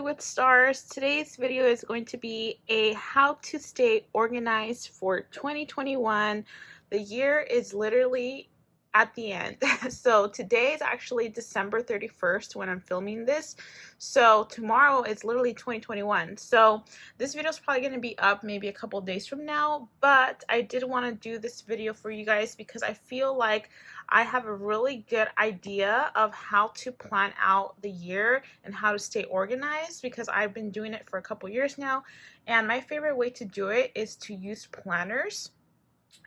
Hollywood stars. Today's video is going to be a how to stay organized for 2021. The year is literally at the end. So today is actually December 31st when I'm filming this. So tomorrow is literally 2021. So this video is probably going to be up maybe a couple days from now, but I did want to do this video for you guys because I feel like I have a really good idea of how to plan out the year and how to stay organized because I've been doing it for a couple years now. And my favorite way to do it is to use planners.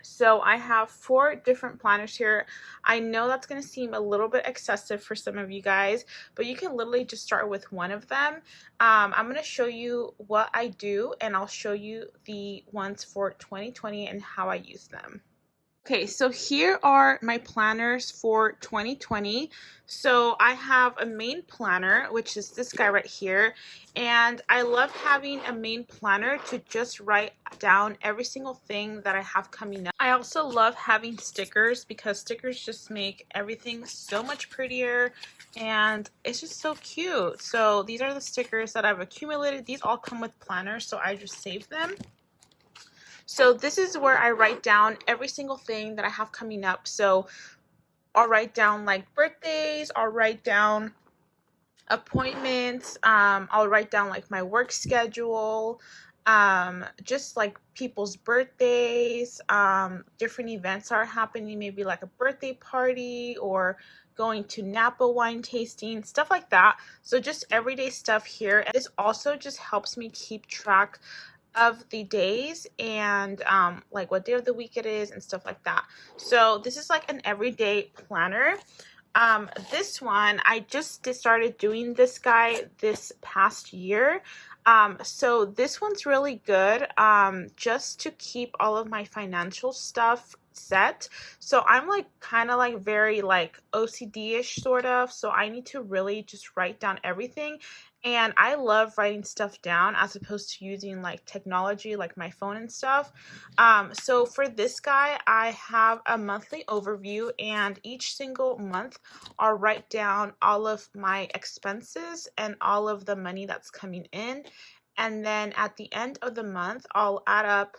So I have 4 different planners here. I know that's going to seem a little bit excessive for some of you guys, but you can literally just start with one of them. I'm going to show you what I do, and I'll show you the ones for 2020 and how I use them. Okay, so here are my planners for 2020. So I have a main planner, which is this guy right here. And I love having a main planner to just write down every single thing that I have coming up. I also love having stickers because stickers just make everything so much prettier and it's just so cute. So these are the stickers that I've accumulated. These all come with planners, so I just save them. So this is where I write down every single thing that I have coming up. So I'll write down like birthdays, I'll write down appointments, I'll write down like my work schedule, just like people's birthdays, different events are happening, maybe like a birthday party or going to Napa wine tasting, stuff like that. So just everyday stuff here. And this also just helps me keep track of the days and like what day of the week it is and stuff like that. So this is like an everyday planner. This one, I just started doing this guy this past year. So this one's really good just to keep all of my financial stuff set. So I'm like kind of like very like OCD-ish sort of. So I need to really just write down everything. And I love writing stuff down as opposed to using like technology like my phone and stuff. So for this guy, I have a monthly overview, and each single month I'll write down all of my expenses and all of the money that's coming in. And then at the end of the month, I'll add up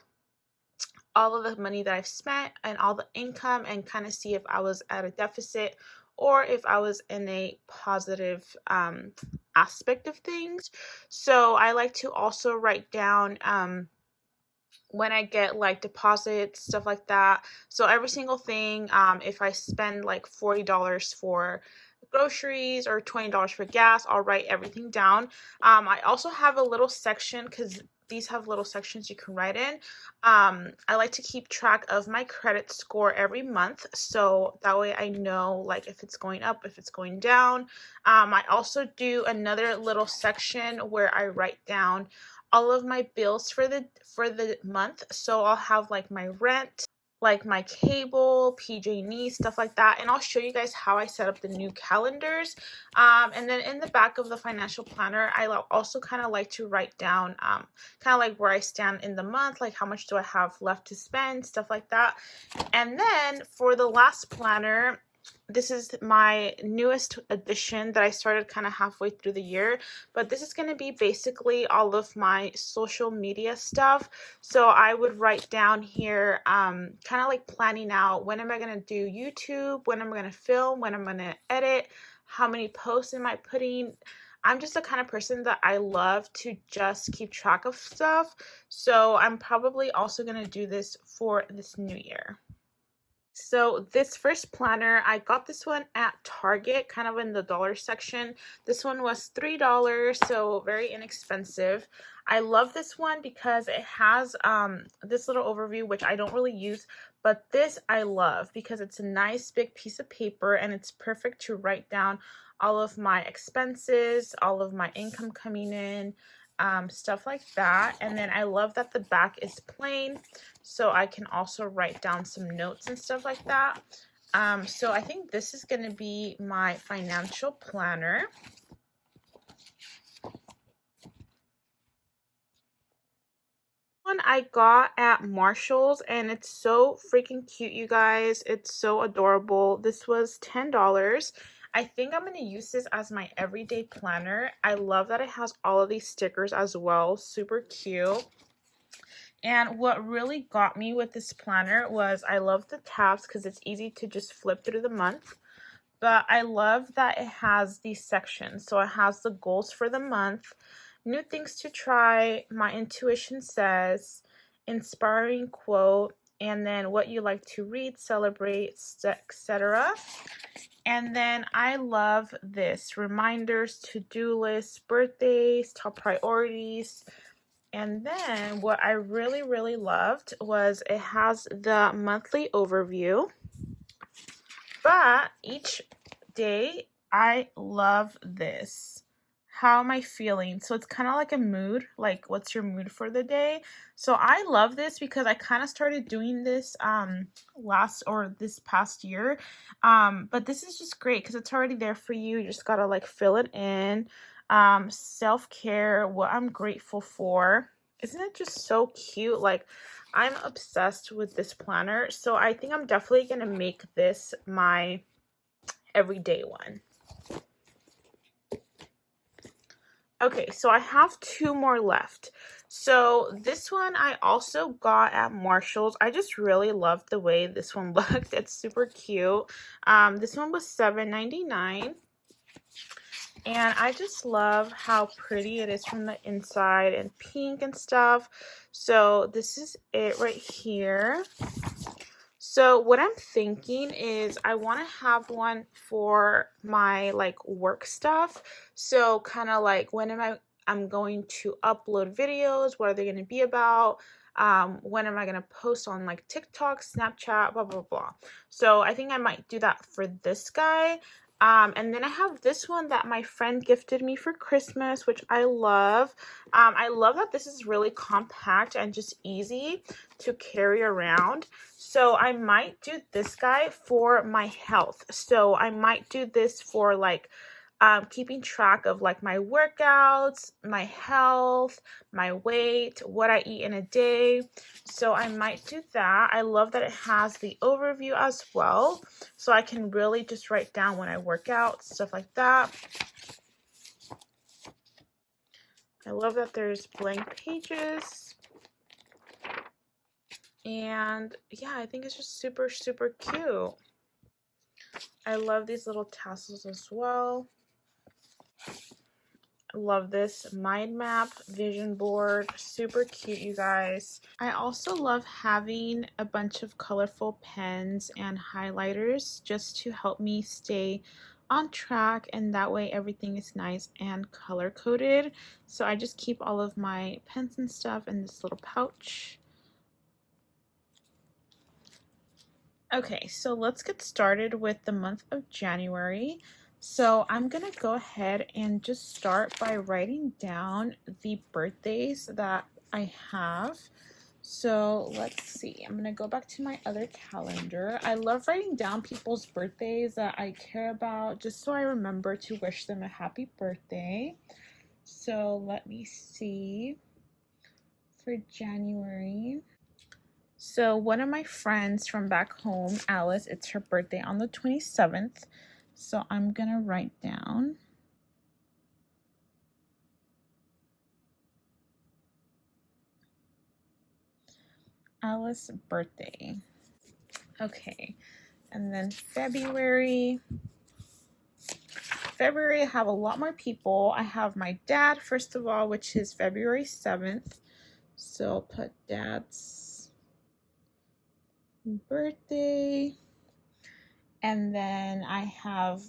all of the money that I've spent and all the income and kind of see if I was at a deficit or if I was in a positive aspect of things. So I like to also write down when I get like deposits, stuff like that. So every single thing, if I spend like $40 for groceries or $20 for gas, I'll write everything down. I also have a little section because these have little sections you can write in. I like to keep track of my credit score every month, so that way I know like if it's going up, if it's going down. I also do another little section where I write down all of my bills for the month. So I'll have like my rent, like my cable, PG&E, stuff like that. And I'll show you guys how I set up the new calendars. And then in the back of the financial planner, I also kind of like to write down kind of like where I stand in the month, like how much do I have left to spend, stuff like that. And then for the last planner, this is my newest addition that I started kind of halfway through the year, but this is going to be basically all of my social media stuff. So I would write down here kind of like planning out when am I going to do YouTube, when am I going to film, when I'm going to edit, how many posts am I putting. I'm just the kind of person that I love to just keep track of stuff. So I'm probably also going to do this for this new year. So this first planner, I got this one at Target, kind of in the dollar section. This one was $3, so very inexpensive. I love this one because it has this little overview, which I don't really use, but this I love because it's a nice big piece of paper and it's perfect to write down all of my expenses, all of my income coming in, stuff like that. And then I love that the back is plain, so I can also write down some notes and stuff like that. So I think this is going to be my financial planner. One I got at Marshall's, and it's so freaking cute, you guys. It's so adorable. This was $10. I think I'm going to use this as my everyday planner. I love that it has all of these stickers as well. Super cute. And what really got me with this planner was I love the tabs because it's easy to just flip through the month. But I love that it has these sections. So it has the goals for the month, new things to try, my intuition says, inspiring quote, and then what you like to read, celebrate, etc. And then I love this, reminders, to-do lists, birthdays, top priorities. And then what I really, really loved was it has the monthly overview. But each day, I love this. How am I feeling? So it's kind of like a mood, like what's your mood for the day? So I love this because I kind of started doing this this past year. But this is just great because it's already there for you. You just gotta like fill it in. Self-care, what I'm grateful for. Isn't it just so cute? Like, I'm obsessed with this planner, so I think I'm definitely going to make this my everyday one. Okay, so I have 2 more left. So this one I also got at Marshall's. I just really loved the way this one looked. It's super cute. This one was $7.99. And I just love how pretty it is from the inside and pink and stuff. So this is it right here. So what I'm thinking is I want to have one for my like work stuff. So kind of like I'm going to upload videos, what are they going to be about? When am I going to post on like TikTok, Snapchat, blah, blah, blah. So I think I might do that for this guy. And then I have this one that my friend gifted me for Christmas, which I love. I love that this is really compact and just easy to carry around. So I might do this guy for my health. So I might do this for like keeping track of like my workouts, my health, my weight, what I eat in a day. So I might do that. I love that it has the overview as well. So I can really just write down when I work out, stuff like that. I love that there's blank pages. And yeah, I think it's just super, super cute. I love these little tassels as well. Love this mind map vision board, super cute, you guys. I also love having a bunch of colorful pens and highlighters just to help me stay on track, and that way everything is nice and color coded. So I just keep all of my pens and stuff in this little pouch. Okay, so let's get started with the month of January. So I'm gonna go ahead and just start by writing down the birthdays that I have. So let's see, I'm gonna go back to my other calendar. I love writing down people's birthdays that I care about just so I remember to wish them a happy birthday. So let me see for January. So one of my friends from back home, Alice, it's her birthday on the 27th. So I'm going to write down Alice's birthday. Okay. And then February, I have a lot more people. I have my dad, first of all, which is February 7th. So I'll put dad's birthday. And then I have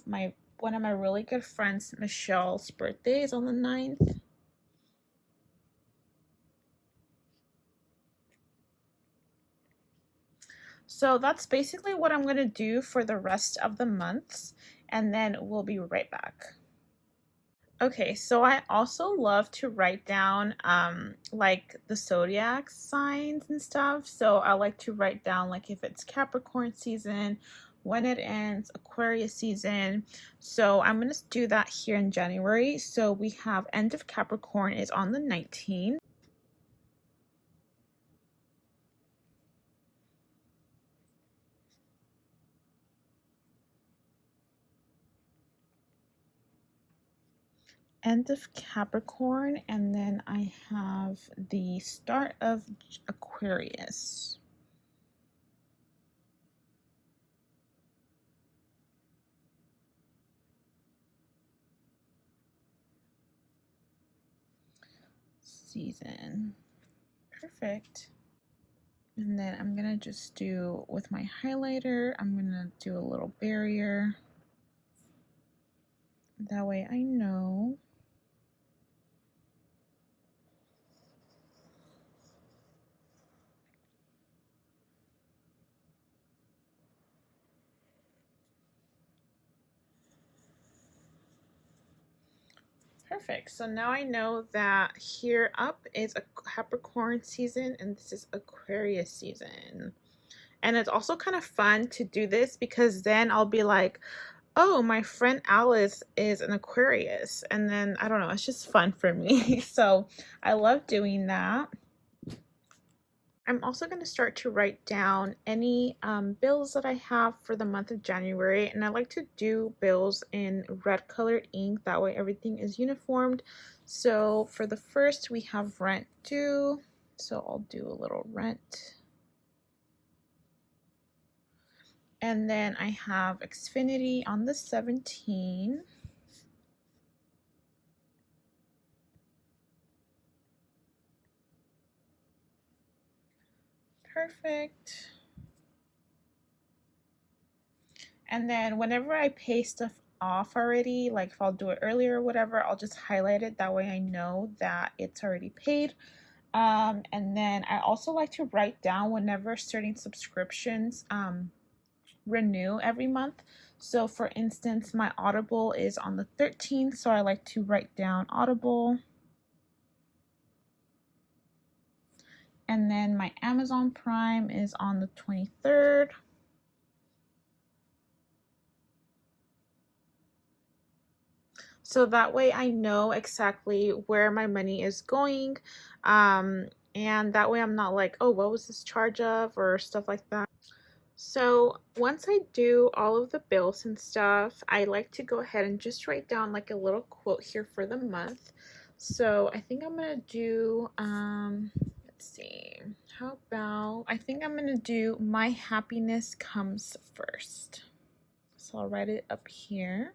one of my really good friends, Michelle's birthday is on the 9th. So that's basically what I'm going to do for the rest of the months, and then we'll be right back. Okay, so I also love to write down like the zodiac signs and stuff. So I like to write down like if it's Capricorn season, when it ends, Aquarius season. So I'm going to do that here in January. So we have end of Capricorn is on the 19th. end of Capricorn, and then I have the start of Aquarius. Season. Perfect. And then I'm gonna just do, with my highlighter, I'm gonna do a little barrier. That way I know. Perfect. So now I know that here up is a Capricorn season and this is Aquarius season. And it's also kind of fun to do this because then I'll be like, oh, my friend Alice is an Aquarius. And then, I don't know, it's just fun for me. So I love doing that. I'm also going to start to write down any bills that I have for the month of January. And I like to do bills in red colored ink. That way everything is uniformed. So for the first, we have rent due. So I'll do a little rent. And then I have Xfinity on the 17th. Perfect. And then whenever I pay stuff off already, like if I'll do it earlier or whatever, I'll just highlight it. That way I know that it's already paid. And then I also like to write down whenever certain subscriptions renew every month. So for instance, my Audible is on the 13th, so I like to write down Audible. And then my Amazon Prime is on the 23rd. So that way I know exactly where my money is going. And that way I'm not like, oh, what was this charge of, or stuff like that. So once I do all of the bills and stuff, I like to go ahead and just write down like a little quote here for the month. So I think I'm gonna do, let's see, how about, I think I'm gonna do my happiness comes first. So I'll write it up here.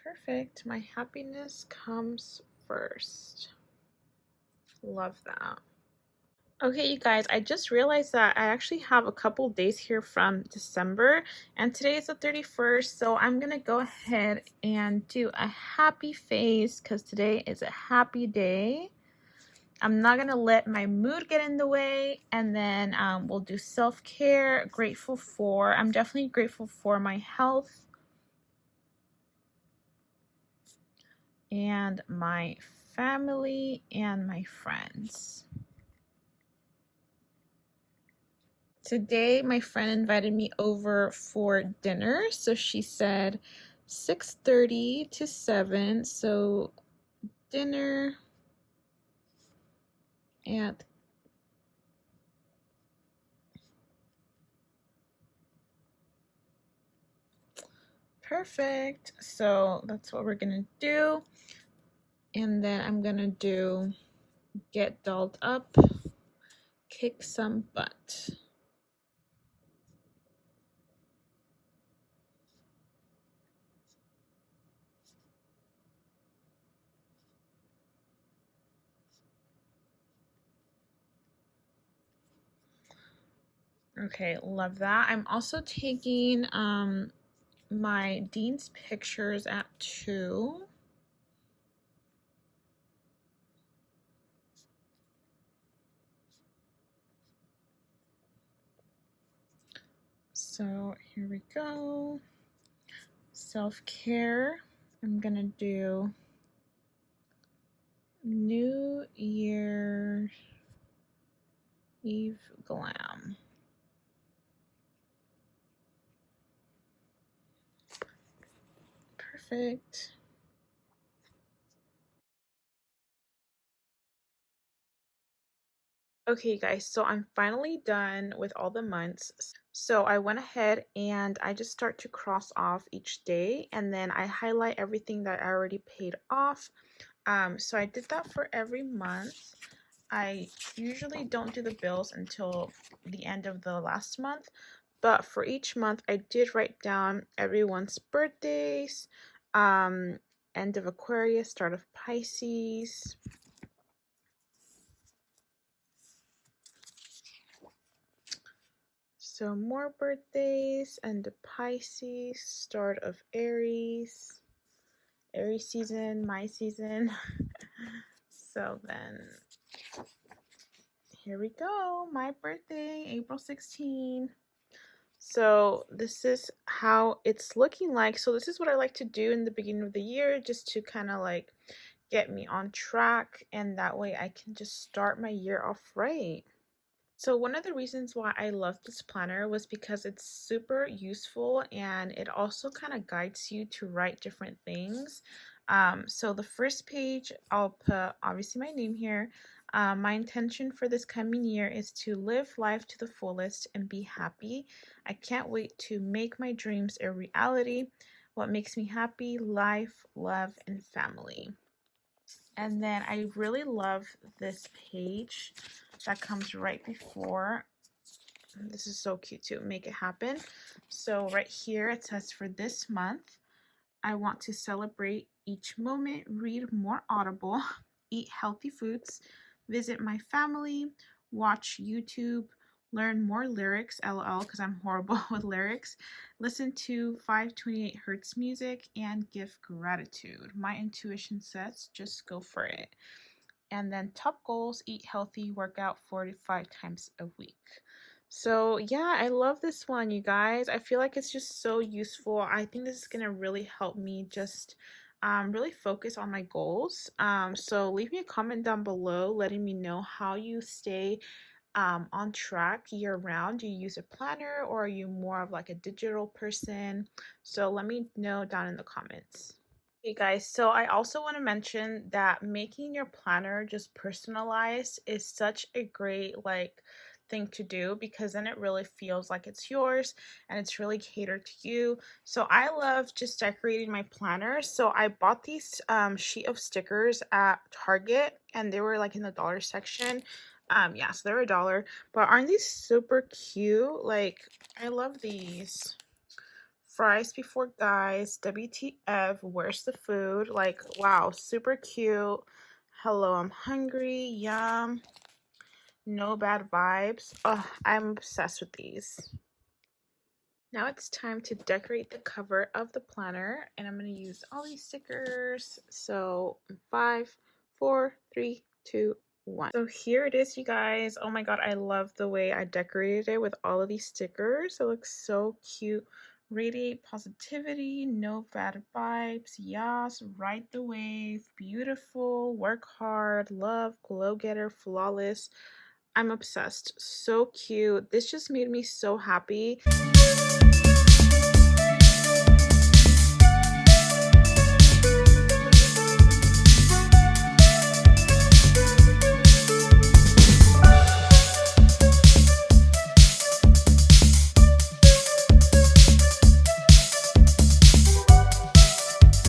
Perfect. My happiness comes first. Love that. Okay, you guys, I just realized that I actually have a couple days here from December, and today is the 31st, so I'm gonna go ahead and do a happy face because today is a happy day. I'm not gonna let my mood get in the way, and then we'll do self-care. I'm definitely grateful for my health and my family and my friends. Today, my friend invited me over for dinner. So she said 6:30 to 7. So dinner at perfect. So that's what we're gonna do. And then I'm gonna do get dolled up, kick some butt. Okay, love that. I'm also taking my Dean's pictures at 2. So here we go. Self-care. I'm gonna do New Year Eve Glam. Perfect. Okay, guys, so I'm finally done with all the months. So I went ahead and I just start to cross off each day, and then I highlight everything that I already paid off. So I did that for every month. I usually don't do the bills until the end of the last month, but for each month I did write down everyone's birthdays, end of Aquarius, start of Pisces. So more birthdays, end of Pisces, start of Aries, Aries season, my season. So then here we go, my birthday, April 16. So this is how it's looking like. So this is what I like to do in the beginning of the year, just to kind of like get me on track, and that way I can just start my year off right. So one of the reasons why I love this planner was because it's super useful, and it also kind of guides you to write different things. So the first page, I'll put obviously my name here. My intention for this coming year is to live life to the fullest and be happy. I can't wait to make my dreams a reality. What makes me happy? Life, love, and family. And then I really love this page that comes right before. This is so cute too. Make it happen. So right here it says, for this month, I want to celebrate each moment, read more Audible, eat healthy foods, visit my family, watch YouTube, learn more lyrics, lol, because I'm horrible with lyrics, listen to 528 hertz music, and give gratitude. My intuition says just go for it. And then top goals, eat healthy, work out 4 to 5 times a week. So yeah, I love this one, you guys. I feel like it's just so useful. I think this is gonna really help me just really focus on my goals. So leave me a comment down below letting me know how you stay on track year round. Do you use a planner, or are you more of like a digital person? So let me know down in the comments. Hey guys, so I also want to mention that making your planner just personalized is such a great thing to do, because then it really feels like it's yours and it's really catered to you. So I love just decorating my planner. So I bought these sheet of stickers at Target, and they were like in the dollar section. Yeah, so they're $1. But aren't these super cute? Like, I love these. Fries before guys, WTF, where's the food? Like, wow, super cute. Hello, I'm hungry. Yum. No bad vibes. Oh, I'm obsessed with these. Now it's time to decorate the cover of the planner, and I'm going to use all these stickers. So 5, 4, 3, 2, 1. So here it is, you guys. Oh my god, I love the way I decorated it with all of these stickers. It looks so cute. Radiate positivity, no bad vibes, yas, ride the wave, beautiful, work hard, love, glow getter, flawless. I'm obsessed. So cute. This just made me so happy.